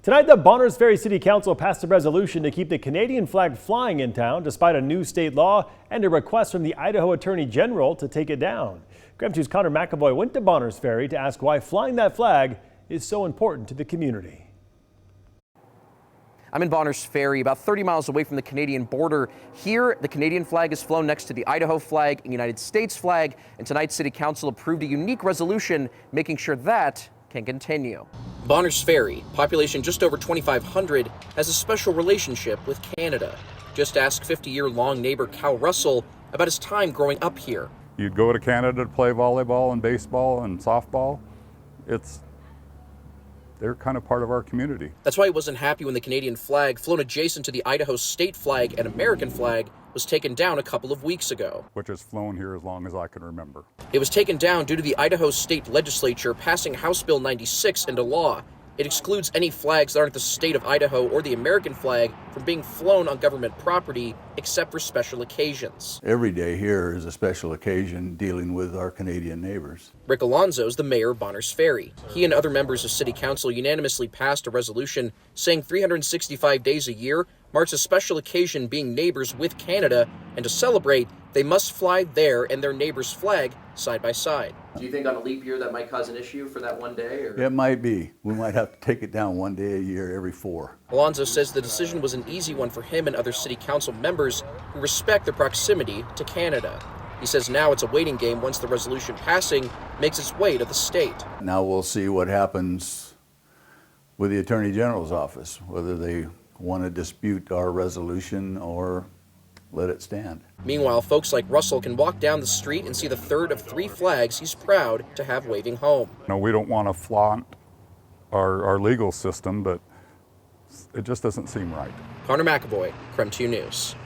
Tonight, the Bonners Ferry City Council passed a resolution to keep the Canadian flag flying in town despite a new state law and a request from the Idaho Attorney General to take it down. KREM 2's Connor McAvoy went to Bonners Ferry to ask why flying that flag is so important to the community. I'm in Bonners Ferry, about 30 miles away from the Canadian border. Here, the Canadian flag is flown next to the Idaho flag and United States flag, and tonight's City Council approved a unique resolution making sure that can continue. Bonners Ferry, population just over 2,500, has a special relationship with Canada. Just ask 50-year-long neighbor Cal Russell about his time growing up here. You'd go to Canada to play volleyball and baseball and softball. They're kind of part of our community. That's why he wasn't happy when the Canadian flag, flown adjacent to the Idaho state flag and American flag, was taken down a couple of weeks ago. Which has flown here as long as I can remember. It was taken down due to the Idaho state legislature passing House Bill 96 into law. It excludes any flags that aren't the state of Idaho or the American flag from being flown on government property, except for special occasions. Every day here is a special occasion dealing with our Canadian neighbors. Rick Alonzo is the mayor of Bonners Ferry. He and other members of City Council unanimously passed a resolution saying 365 days a year marks a special occasion being neighbors with Canada, and to celebrate, they must fly their and their neighbor's flag side by side. Do you think on a leap year that might cause an issue for that one day? Or? It might be. We might have to take it down one day a year every 4. Alonzo says the decision was an easy one for him and other City Council members who respect their proximity to Canada. He says now it's a waiting game once the resolution passing makes its way to the state. Now we'll see what happens with the Attorney General's office, whether they want to dispute our resolution or let it stand. Meanwhile, folks like Russell can walk down the street and see the third of 3 flags he's proud to have waving home. No, we don't want to flaunt our legal system, but it just doesn't seem right. Connor McAvoy, KREM 2 News.